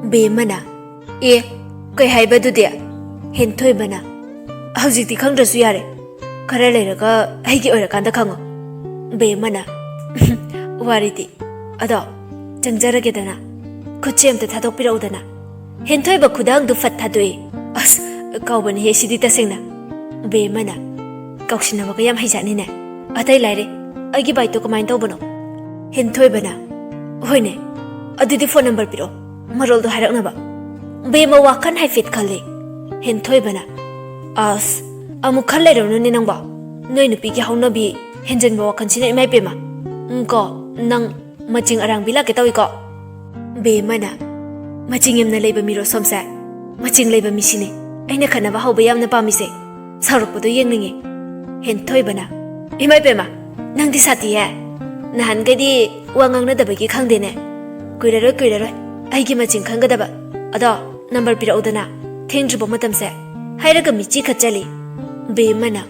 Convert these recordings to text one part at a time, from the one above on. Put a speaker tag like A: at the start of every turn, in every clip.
A: Bemana e kai haibadudi Henthoibana Hausikti khangdrasu yare khara leiraga aigi oirakanda khango Bemana wariti ado changjaragedana khutche amta thadokpiraudana Henthoiba khudang du fat thadoi as kaubani he sidi tasengna Bemana kauksinaba yam haijani ne atai laire aigi baito kamain tawbano Henthoibana hoine adudi phone number piro marol do haraknaba Bema wakan haifit khale Henthoibana as amu khale rawnu ni nangba noi nupi gi haunabi henjenba wakan sina imai pema ko nang maching arang bila ke tawi ko Bemana maching yamna leiba miro somsa maching leiba misine aina khanaba hauba yamna pamise sarupado yengningi Henthoibana imai pema nangdi sati ya nahan gadi wangangna dabagi khangdene kuiraroi aigi maching khangadaba ado number piraudana thengjuba matamse hairaga michi khachali Bemana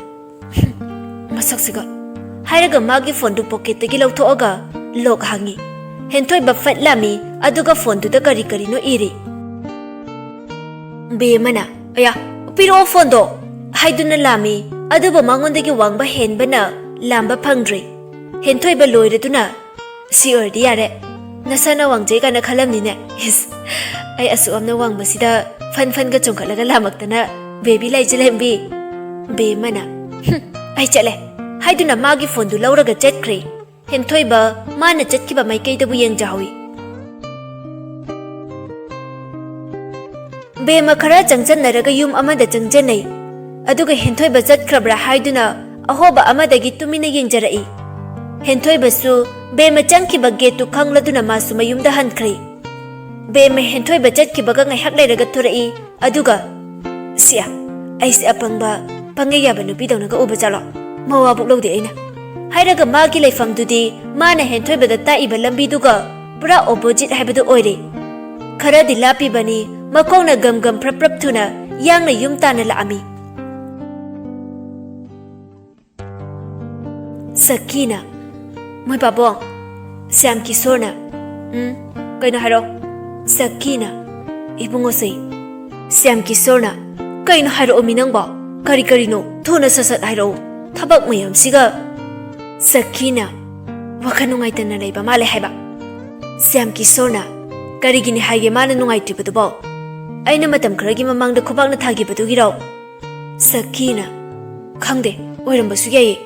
A: masaksiga hairaga magi phone du pocket tagi lawthoaga log hangi Henthoiba fatlami aduga phone du da kari no iri Bemana aya piro phone do haiduna lami aduba mangondagi wangba henbana lamba phangdri Henthoiba loireduna si ordi yare nasana wangje kana khalamni ne yes ai asu amna wangbasida fan ga chongkhalaga lamaktana baby lai chelembi Bemana ai chale haiduna magi phone du lauraga chetkre Henthoiba mana chetkiba maikai dabu yengjawi Bema khara changchan naraga yum amada changjanai aduga Henthoiba chatkrabra haiduna ahoba amadagi tumina yengjarai Henthoiba su Bema changkiba getu khangladuna masu mayumda hankhre Bema Henthoiba chatkibaga ngaihak leiraga thurai aduga sia aisi apangba pangeyaba nupi dawnaga uba chalo mawa buklaude aina hairaga magi leifam dudi mana Henthoiba da taiba lambi duga pura opposite haibadu oire khara di lapi bani makongna gam prap thuna yangna yumtana laami Sakina Moi babong Sam Kisorna kaino haro Sakina ibungo sei Sam Kisorna kaino haro ominangba kari no thona sasat haro thabak mayam siga Sakina wakhan nungaitana leiba male haiba Sam Kisorna karigini haige mana nungaitibadu ba aina matam kharagi mamangda khubakna thagibadu giraw Sakina khangde oirambasу yayi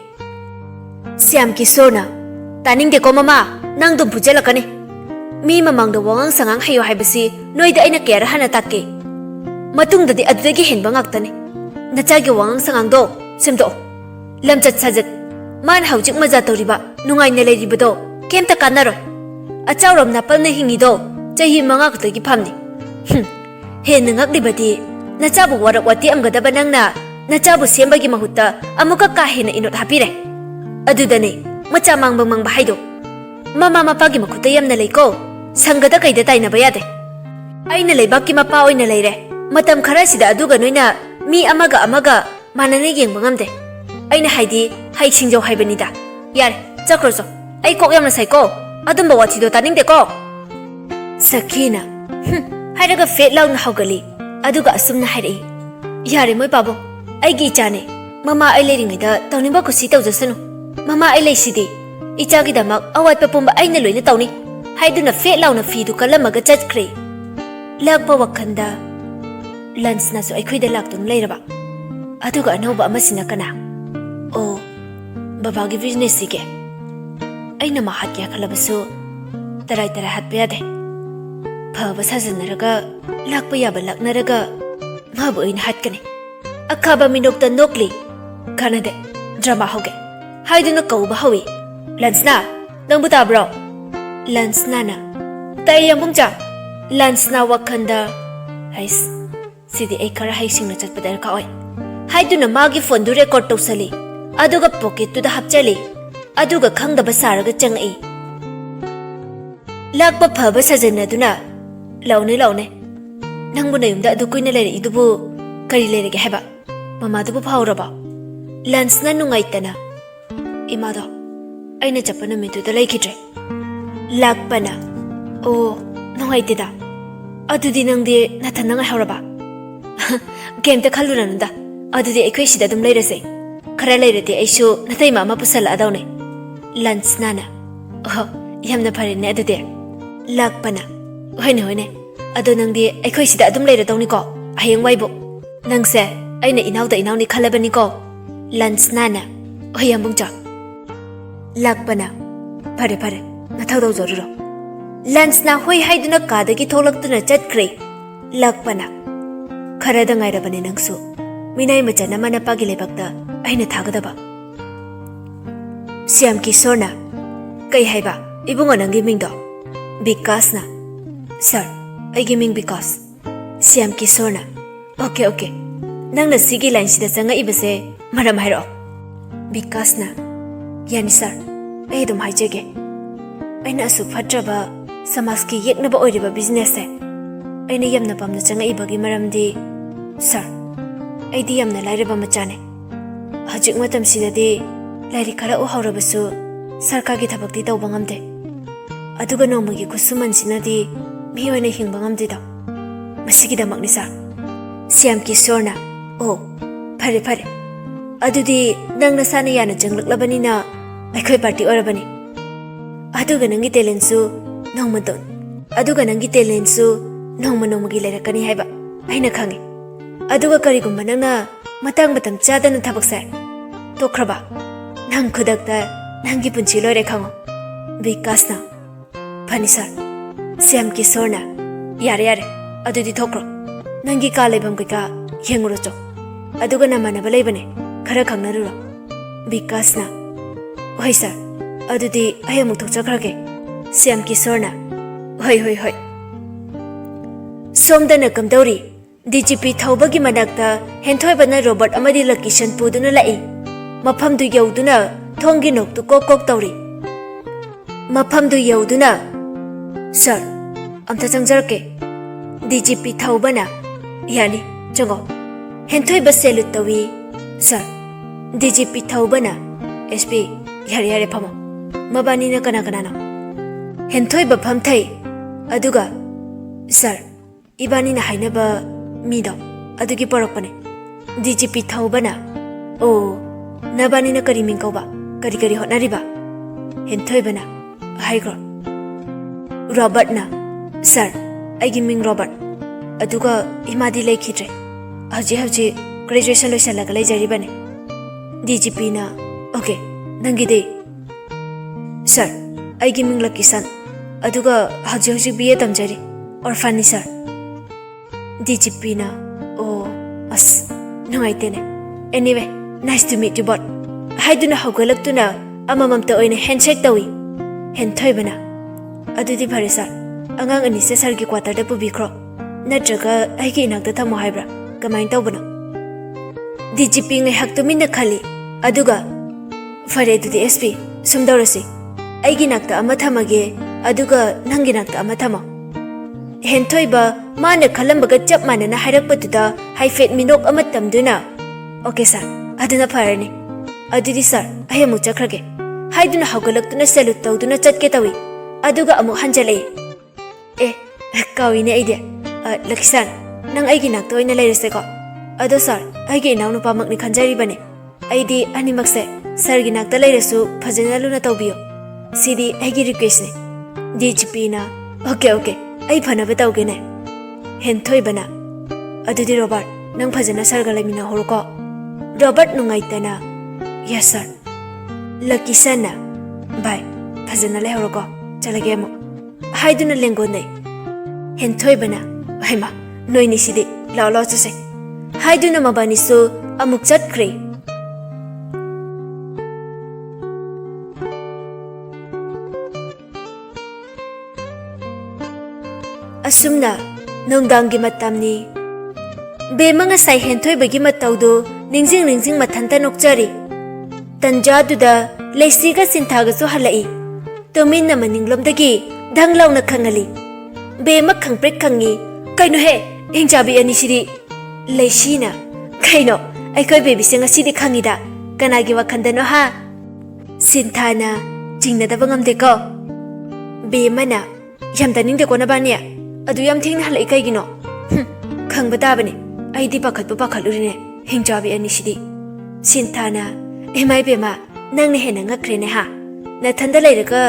A: Sam Kisorna Taning de ko mama nang dum pujalakani mi mamang do wangang sangang hayo haibasi noida aina kera hana takke matung dadi adudagi henba ngaktani nachagi wangang sangang do semdo lamchat sajat man haujik maja toriba nungai na leiribado kemta kanaro achawram napal na hingi do chahi manga ktagi phamni he nangak libadi nachabu warak wati amgadaba nangna nachabu sembagi mahutta amuka kahina inot hapire adudane macha mangbang bahaido mama mapagi makhuta yamna leiko sangada kaida taina bayade aina leibaki mapa oina leire matam khara sida aduga noina mi amaga manane yengba ngamde aina haidi haixingjaw haibanida yare chakroso ai kok yamna saiko adumba wathido taningde ko Sakina hairaga fet launa haugali aduga asumna hairei yare moi babo ai gi chane mama ai leiringaida tawniba kusi tawjasanu Mama ai leisidi ichagi damak awat papumba aina loina tawni haiduna fe launa fidu kalamaga chatkre lakpa wakhanda lunch na so aikhoida laktum leiraba aduga anoba amasina kana o baba gi business sige aina ma hatya khalabasu tarai hatpe ade phaba sajanaraga lakpa yaba laknaraga mabu ina hatkane akhaba minokta nokli kanade drama hoge haiduna kauba hawi Lansna nangbu tabro Lansna na tai yambungcha Lansna wakhanda hais sidi ekara haisingna chatpadar ka oi haiduna magi phone du record tawsali aduga pocket tu da hapchali aduga khangdaba saraga changai lakpa phaba sajana duna laune nangbu nayumda adu kuina leire idubu kari leirege heba mama dubu phawraba Lansna nungaitana Imado aina chapana mitu da laikidre lakpana o nungaitida Adudi nangdi nathana ngai hauraba. Kemta khalunanunda. Adudi aikhoi sida dum leirase. Khara leirati aishu natai mama pusala adawne. Lunch nana. Oh, yamna phare ne adudi. Lakpana. Hoine. Ado nangdi aikhoi sida dum leira dawni ko. Hayeng waibo. Nangse aina inawni khalabani ko. Lunch nana. Oyambung cha. Lakpana. Phare. Nathau daw zoruro. Lunch na hoi haiduna kadagi tholaktuna chatkre. Lakpana. Kharada ngairabani nangsu. Minai machana mana pagi lebakta aina thagadaba. Siam Kisorna. Kai haiba. Ibungo nangi mingdo. Vikas na. Sir, aigi ming Vikas. Siam Kisorna. Okay. Nangna sigi line sida sanga ibase maram hairo. Vikas na. Yani sir. Ai dum haijege. Aina asu phatraba samaski yeknaba oiriba business se. Aina yamna pamna changa ibagi maramdi sir. Aidi yamna lairaba machane. Hajik matam sidadi lairi khara u haurabasu sarkagi thabakti tawba ngamde. Aduga nomagi kusuman sinadi mihoina hingba ngamde da. Masigida makni sir. Siam Kisorna. Oh, phare. Adudi nangna sana yana janglaklabani na aikhoi party orabani. Aduga nangi talentsu nongmadon. Aduga nangi talentsu nongmagi lairakani haiba. Aina khangi. Aduga karigumba nangna matang chadana thabak sar. Tokraba. Nang khudakta nangi punchi loire khango. Vikasna. Phani sir. Siam Kisorna. Yare. Adudi thokro. Nangi ka lebam ka yenguro cho. Aduga namanaba leibane. Khara khangnaruro. Vikasna. Oi sir. Adudi ayamuk thokchakrage. Siam Kisorna. Hoi. Somdana kamdauri. DGP thawbagi manakta henthoi Robert amadi location puduna lai. Mafamdu yauduna thongi noktu kok tauri. Mafamdu yauduna. Sir, amta changjarke. DGP thawbana. Yani, chango. Henthoi salute tawi. Sir, DGP thawbana. SP, yare phamo. Mabani na kana no. Henthoi pham thai. Aduga. Sir, ibani na hainaba mido. Adugi porokpane. DGP thawbana. Oh, nabani na kari mingkauba. Kari hotnariba. Henthoi bana. Haigro. Robert na. Sir, aigi ming Robert. Aduga imadi laikhidre. Haji graduation loisalaga laijaribane. DGP na. Okay, nangide. Sir, aigi ming Lakisan. Aduga haji BA tamjari. Orphani sir. DGP na. Oh, as. Nangaitene. Anyway, nice to meet you both. Haiduna hawgalaktuna amamamta oina handshake tawi. Henthoi bana. Adudi phare sir. Angang ani se sir gi quarter da pubikro. Natraga aigi inakta thamo haibra. Kamain tawbana. DGP ngai haktumina khali. Aduga phare dudi SP sumdawrasi. Aigi nakta ama thamage. Aduga nangi nakta ama thamo. Henthoi ba mana khalambaga chap manana hairakpatuda haifet minok ama tamduna. Okay sir. Aduna pharani. Adudi sir. Ayamu chakrage. Haiduna hawgalaktuna salute tawduna chatke tawi. Aduga amu hanjalai. Kawine aide. Lakisan. Nang aigi nakta oina lairase ko. Ado sir. Aigi inaw nupa makni khanjari bane. Aidi animakse. Sir gi nakta lairasu phajana luna tawbiyo. Sidi aigi request ne. DGP na. Okay. Ai phanaba tawge ne. Henthoi bana. Adudi Robert. Nang phajana sir ga laimina horko. Robert nungaitana. Yes sir. Lakisan na. Bye. Phajana lai horko. Chalage mo. Haiduna lengo nei. Henthoi bana. Haima. Noini sidi. Lao chase. Haiduna mabani su amuk chatkre. Asumna nongdangi matamni. Bemanga sai henthoi bagi matawdo ningjing mathanta nokchari. Tanjaduda leisiga sinthaga su halai. Tominna maninglomdagi danglauna khangali. Bema khangprek khangi. Kaino he ingjabi ani sidi. Leisina. Kaino aikoi baby singa sidi khangida. Kanagi wakhandano ha. Sinthana jingnadaba ngamde ko. Bemana yamdaning de kona bania. adu yam thing na halai kai gino khang bata bane ai di pakhat bu pakhat urine hingjabi ani sidi Sinthana emai bema nang ne hena ngakre ne ha na thanda lairaga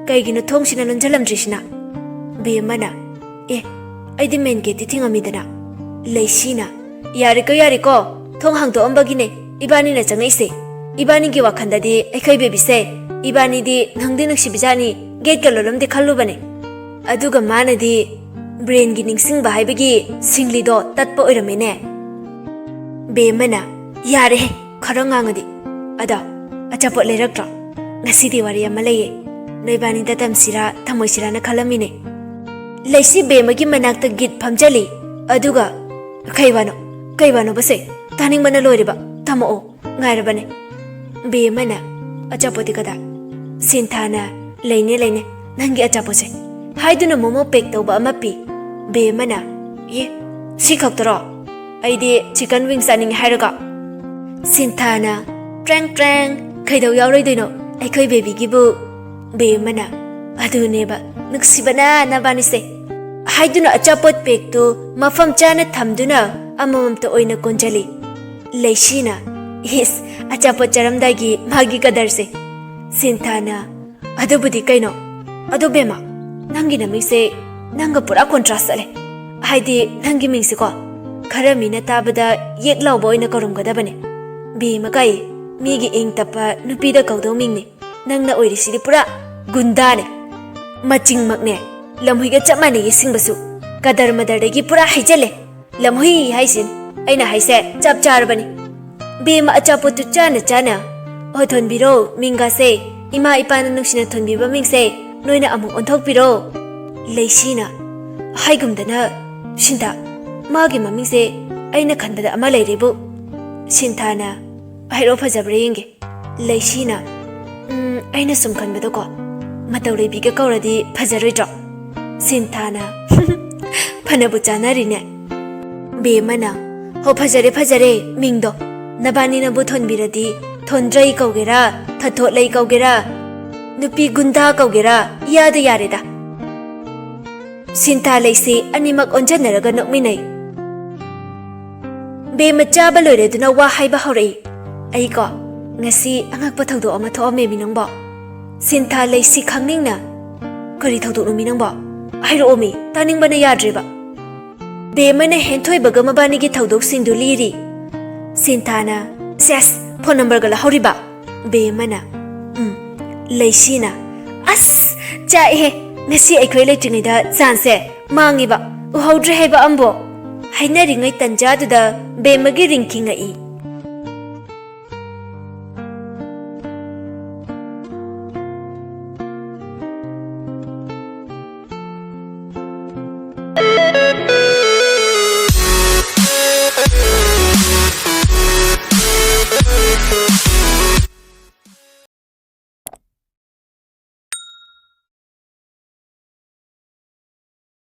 A: kai gino thong sina lon jalam drisina be mana ai di main gate thi ngami dana leisina yari ko thong hang to ambagi ne ibani na changai se ibani gi wakhanda di ekai bebi se ibani di nangdi nakshi bijani gate ka lolom de khallu bane aduga mana di brain gi ningsing ba hai bagi singli do tatpo oiramene be mana yare kharanga ngadi ada achapot leiraktra ngasi di wari amalaye noibani da tamsira thamoisira na khalamine leisi be magi manakta git phamjali aduga kaibano base taning mana loiriba thamo ngairabane be mana achapoti kada Sinthana leine nangi achapose haiduna momo pek tawba amapi be mana ye si khaktaro aidi chicken wings aning hairaga Sinthana trang khaidau yauroi doino aikhoi baby gibu be mana aduneba nuksibana nabani se haiduna achapot pek tu mafam chana thamduna amamam to oina konjali leishina is achapot charamdagi magi kadarse Sinthana adubudi kaino adu bema nangi namingse nanga pura contrast ale haidi nangi mingse ko khara mina tabada yek lawbo oina karum gadabane be makai migi ing tapa nupida kaudau mingni nangna oirisidi pura gundane maching makne lamhuiga chamani yisingbasu kadar madardagi pura haijale lamhui haisin aina haise chap charbani be ma achapotu chana othon biro minga se ima ipana nuksina thonbi ba mingse noina amu onthok biro leisina haigumdana Sinta magi mamingse aina khanbada ama leirebu Sinthana hairo fajabre yenge leisina aina sum khanbada ko matawre biga kauradi fajaroidro Sinthana phanabu chanari ne be mana ho fajare mingdo nabani na bu thonbiradi thondrai kaugera thatho lei kaugera nupi gunda kaugera yada yareda Sintha leisi animak onjanaraga nokminai be macha ba loire duna wa haiba hori ai ko ngasi angak pa thaudo ama tho me minangbo Sintha leisi khangningna kari thaudo no minangbo hairo omi taning bana yadreba be mane henthoi baga mabani gi thaudok singdu liri Sinthana ses phone number gala horiba be mana leisina as cha he ngasi aikhoi leitini da chance mangi ba uhaudre heba ambo hainari ngai tanja du da be magi ringking ai